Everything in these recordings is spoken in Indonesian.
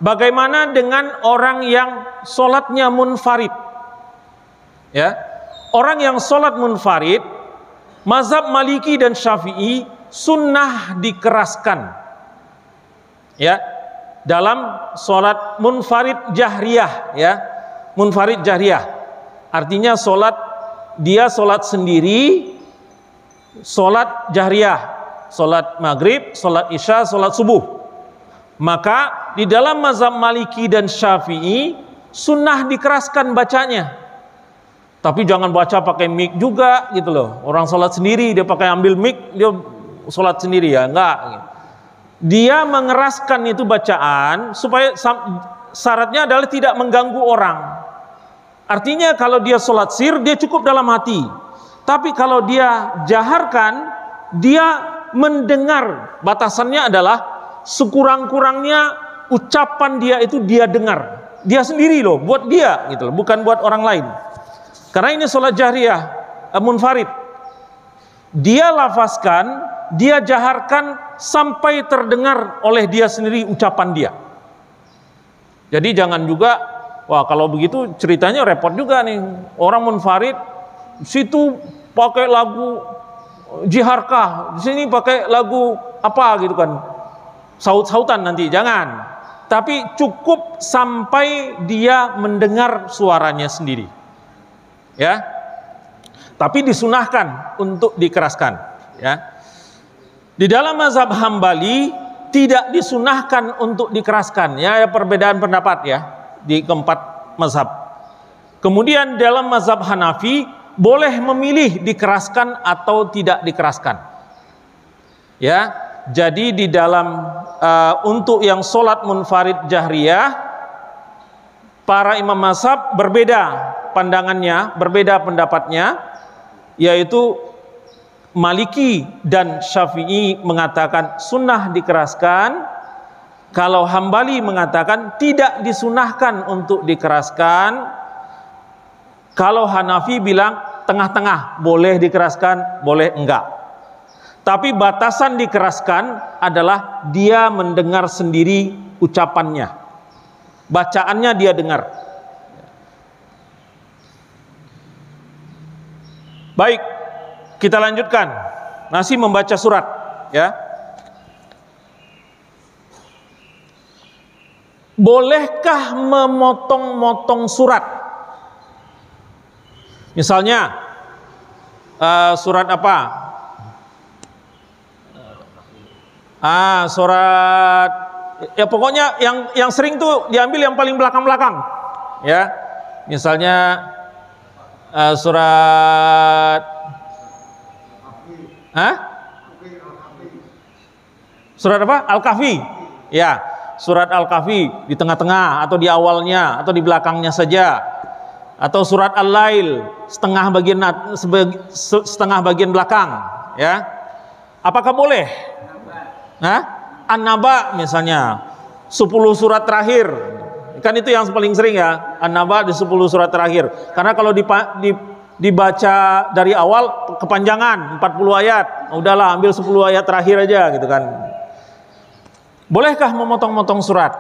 Bagaimana dengan orang yang sholatnya munfarid? Ya, orang yang sholat munfarid, mazhab Maliki dan Syafi'i sunnah dikeraskan. Ya, dalam sholat munfarid jahriyah, ya, munfarid jahriyah, artinya dia sholat sendiri, sholat jahriyah, sholat maghrib, sholat isya, sholat subuh. Maka di dalam mazhab Maliki dan Syafi'i sunnah dikeraskan bacanya. Tapi jangan baca pakai mic juga gitu loh. Orang sholat sendiri dia pakai ambil mic, dia sholat sendiri, ya enggak. Dia mengeraskan itu bacaan supaya syaratnya adalah tidak mengganggu orang. Artinya kalau dia sholat sir, dia cukup dalam hati. Tapi kalau dia jaharkan, dia mendengar. Batasannya adalah sekurang-kurangnya ucapan dia itu dia dengar. Dia sendiri loh, buat dia gitu loh, bukan buat orang lain. Karena ini sholat jahriyah, munfarid. Dia lafazkan, dia jaharkan sampai terdengar oleh dia sendiri ucapan dia. Jadi jangan juga, wah kalau begitu ceritanya repot juga nih. Orang munfarid situ pakai lagu jiharkah, di sini pakai lagu apa gitu kan, saut-sautan nanti, jangan. Tapi cukup sampai dia mendengar suaranya sendiri, ya. Tapi disunahkan untuk dikeraskan, ya. Di dalam mazhab Hambali tidak disunahkan untuk dikeraskan, ya, perbedaan pendapat ya di keempat mazhab. Kemudian dalam mazhab Hanafi boleh memilih dikeraskan atau tidak dikeraskan, ya. Jadi di dalam untuk yang sholat munfarid jahriyah, para imam mazhab berbeda pandangannya, berbeda pendapatnya, yaitu Maliki dan Syafi'i mengatakan sunnah dikeraskan. Kalau Hambali mengatakan tidak disunahkan untuk dikeraskan. Kalau Hanafi bilang tengah-tengah, boleh dikeraskan, boleh enggak. Tapi batasan dikeraskan adalah dia mendengar sendiri ucapannya, bacaannya dia dengar. Baik, kita lanjutkan. Masih membaca surat, ya. Bolehkah memotong-motong surat? Misalnya surat apa? Surat, ya pokoknya yang sering tuh diambil yang paling belakang-belakang, ya. Misalnya surat surat apa? Al-Kahfi. Ya, surat Al-Kahfi di tengah-tengah atau di awalnya atau di belakangnya saja. Atau surat Al-Lail setengah bagian belakang, ya. Apakah boleh? An-Naba misalnya 10 surat terakhir, kan itu yang paling sering ya, An-Naba di 10 surat terakhir. Karena kalau dibaca dari awal kepanjangan 40 ayat, udahlah ambil 10 ayat terakhir aja gitu kan. Bolehkah memotong-motong surat?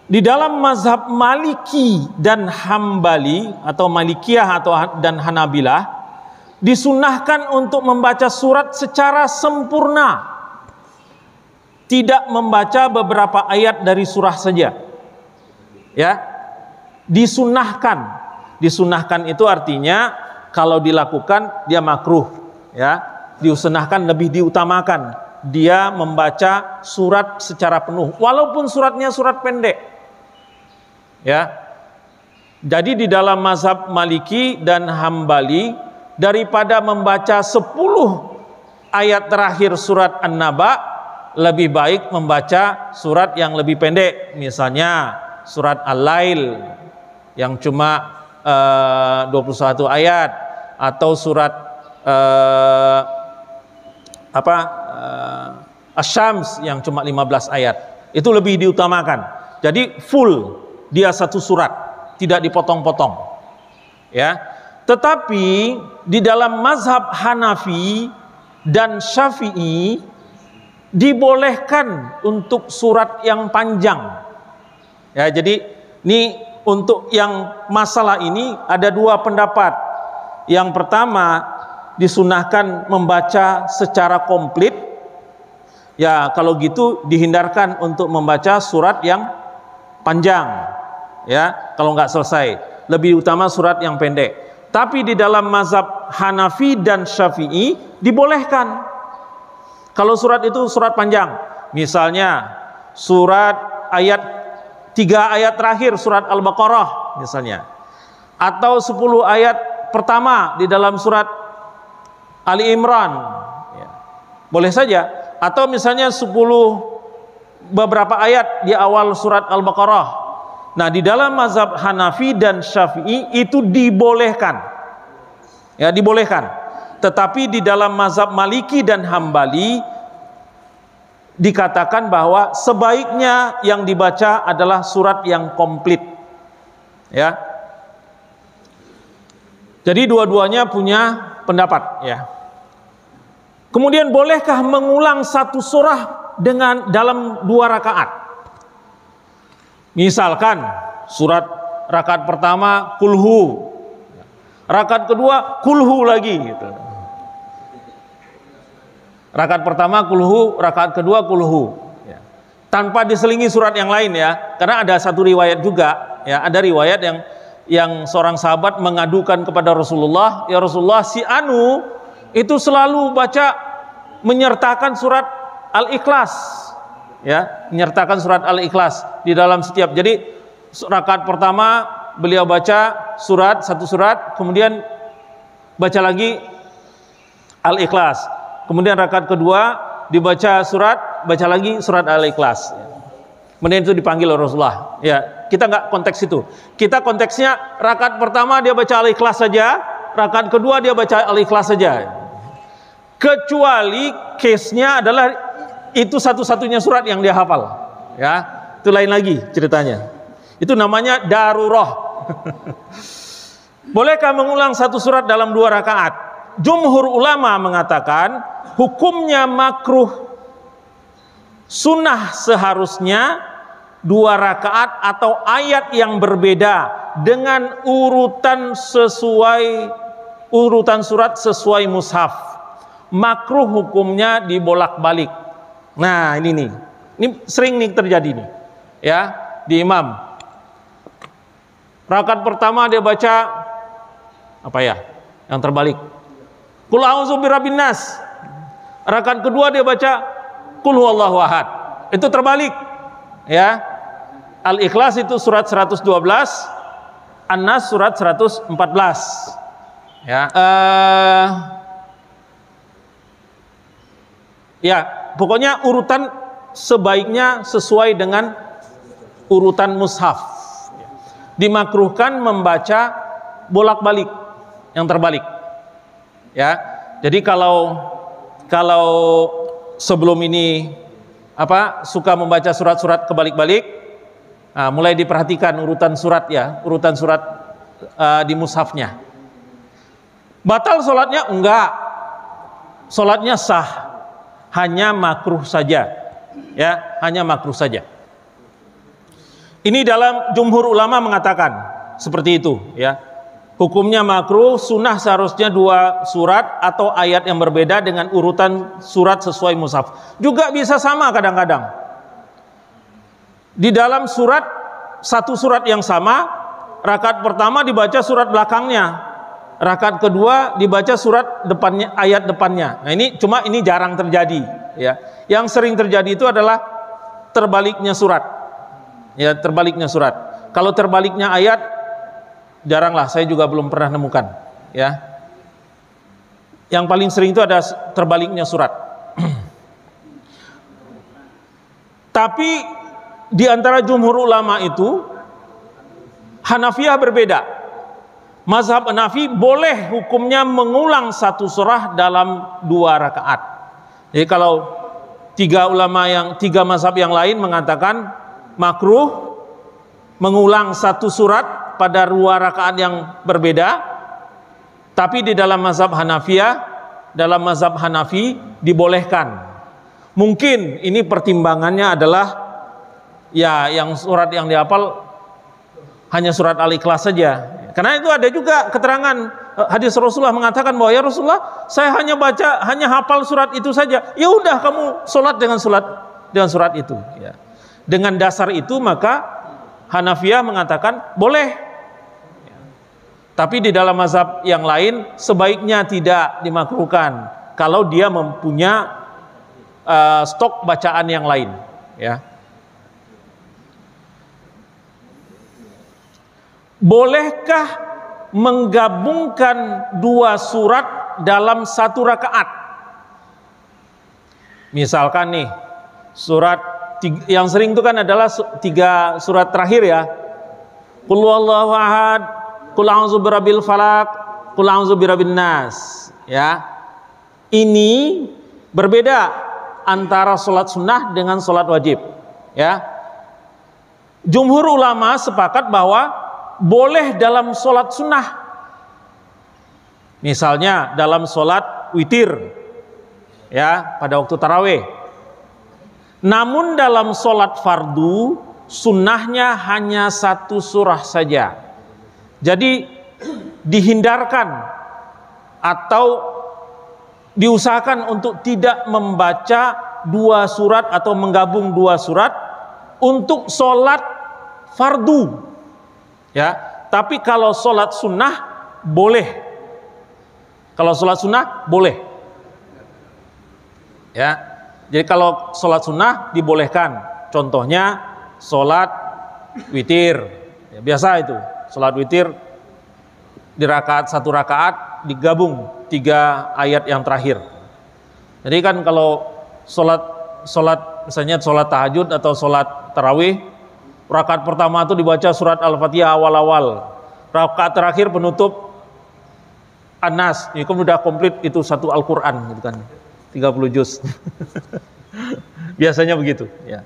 Di dalam mazhab Maliki dan Hambali atau Malikiyah dan Hanabilah disunahkan untuk membaca surat secara sempurna, tidak membaca beberapa ayat dari surah saja, ya. Disunahkan itu artinya kalau dilakukan dia makruh, ya. Disunahkan, lebih diutamakan dia membaca surat secara penuh walaupun suratnya surat pendek, ya. Jadi di dalam mazhab Maliki dan Hambali, daripada membaca 10 ayat terakhir surat An-Naba, lebih baik membaca surat yang lebih pendek, misalnya surat Al-Lail yang cuma 21 ayat, atau surat Asy-Syams yang cuma 15 ayat. Itu lebih diutamakan. Jadi full dia satu surat, tidak dipotong-potong, ya. Tetapi di dalam mazhab Hanafi dan Syafi'i dibolehkan untuk surat yang panjang, Ya, jadi ini untuk yang masalah ini ada dua pendapat. Yang pertama, disunahkan membaca secara komplit. Ya, kalau gitu dihindarkan untuk membaca surat yang panjang. Ya, kalau nggak selesai, lebih utama surat yang pendek. Tapi di dalam mazhab Hanafi dan Syafi'i dibolehkan. Kalau surat itu surat panjang, misalnya surat ayat 3 ayat terakhir surat Al-Baqarah misalnya, atau 10 ayat pertama di dalam surat Ali Imran, ya, boleh saja. Atau misalnya 10 beberapa ayat di awal surat Al-Baqarah. Nah, di dalam mazhab Hanafi dan Syafi'i itu dibolehkan. Ya, dibolehkan. Tetapi di dalam mazhab Maliki dan Hambali dikatakan bahwa sebaiknya yang dibaca adalah surat yang komplit. Ya. Jadi dua-duanya punya pendapat, ya. Kemudian bolehkah mengulang satu surah dalam 2 rakaat? Misalkan surat rakaat pertama kulhu, rakaat kedua kulhu lagi gitu. Rakaat pertama kulhu, rakaat kedua kulhu, ya. Tanpa diselingi surat yang lain, ya. Karena ada satu riwayat juga, ya, ada riwayat yang seorang sahabat mengadukan kepada Rasulullah, ya Rasulullah, si anu itu selalu baca menyertakan surat Al-Ikhlas, ya, menyertakan surat Al-Ikhlas di dalam setiap. Jadi rakaat pertama beliau baca satu surat, kemudian baca lagi Al-Ikhlas. Kemudian rakaat kedua dibaca baca lagi surat Al-Ikhlas. Kemudian itu dipanggil oleh Rasulullah. Ya, kita nggak konteks itu. Kita konteksnya rakaat pertama dia baca Al-Ikhlas saja, rakaat kedua dia baca Al-Ikhlas saja. Kecuali case-nya adalah itu satu-satunya surat yang dia hafal, ya, itu lain lagi ceritanya. Itu namanya darurah. Bolehkah mengulang satu surat dalam 2 rakaat? Jumhur ulama mengatakan hukumnya makruh. Sunnah seharusnya 2 rakaat atau ayat yang berbeda dengan urutan surat sesuai mushaf. Makruh hukumnya dibolak-balik. Nah, ini sering terjadi nih, ya, di imam. Rakaat pertama dia baca apa ya? Yang terbalik. Qul a'udzu birabbin nas. Rakaat kedua dia baca Qul huwallahu ahad. Itu terbalik. Ya. Al-Ikhlas itu surat 112, An-Nas surat 114. Ya. Ya, pokoknya urutan sebaiknya sesuai dengan urutan mushaf. Dimakruhkan membaca bolak-balik, yang terbalik. Ya. Jadi kalau sebelum ini suka membaca surat-surat kebalik-balik, mulai diperhatikan urutan surat, ya, urutan surat di mushafnya. Batal sholatnya? Enggak. Sholatnya sah. Hanya makruh saja, ya, hanya makruh saja. Ini dalam jumhur ulama mengatakan seperti itu, ya. Hukumnya makruh, sunnah seharusnya 2 surat atau ayat yang berbeda dengan urutan surat sesuai mushaf. Juga bisa sama kadang-kadang. Di dalam satu surat yang sama, rakaat pertama dibaca surat belakangnya. Rakaat kedua dibaca surat depannya, ayat depannya. Nah, ini jarang terjadi, ya. Yang sering terjadi itu adalah terbaliknya surat. Ya, terbaliknya surat. Kalau terbaliknya ayat jaranglah, saya juga belum pernah nemukan, ya. Yang paling sering itu ada terbaliknya surat. Tapi di antara jumhur ulama itu Hanafiyah berbeda. Mazhab Hanafi boleh hukumnya mengulang satu surah dalam 2 rakaat. Jadi kalau 3 mazhab yang lain mengatakan makruh mengulang satu surat pada 2 rakaat yang berbeda, tapi di dalam mazhab Hanafi dibolehkan. Mungkin ini pertimbangannya adalah ya yang surat yang dihafal hanya surat Al-Ikhlas saja. Karena itu ada juga keterangan hadis Rasulullah mengatakan bahwa ya Rasulullah, saya hanya hafal surat itu saja. Ya udah, kamu sholat dengan surat itu. Ya. Dengan dasar itu maka Hanafiyah mengatakan boleh. Ya. Tapi di dalam mazhab yang lain sebaiknya tidak dimakruhkan kalau dia mempunyai stok bacaan yang lain. Ya. Bolehkah menggabungkan dua surat dalam satu rakaat? Misalkan nih, surat yang sering itu kan adalah 3 surat terakhir ya. Qul huwallahu ahad, Qul a'udzu birabbil falaq, Qul a'udzu birabbin nas. Ya. Ini berbeda antara salat sunnah dengan salat wajib. Ya. Jumhur ulama sepakat bahwa boleh dalam sholat sunnah, misalnya dalam sholat witir ya pada waktu tarawih. Namun dalam sholat fardu sunnahnya hanya 1 surah saja. Jadi dihindarkan atau diusahakan untuk tidak membaca 2 surat atau menggabung 2 surat untuk sholat fardu. Ya, tapi kalau sholat sunnah boleh. Kalau sholat sunnah boleh. Ya, jadi kalau sholat sunnah dibolehkan. Contohnya sholat witir. Ya, biasa itu, sholat witir di satu rakaat digabung 3 ayat yang terakhir. Jadi kan kalau sholat misalnya sholat tahajud atau sholat tarawih, rakaat pertama itu dibaca surat Al-Fatihah awal-awal. Rakaat terakhir penutup An-Nas. Ini kan udah komplit itu 1 Al-Qur'an gitu kan. 30 juz. Biasanya begitu, ya.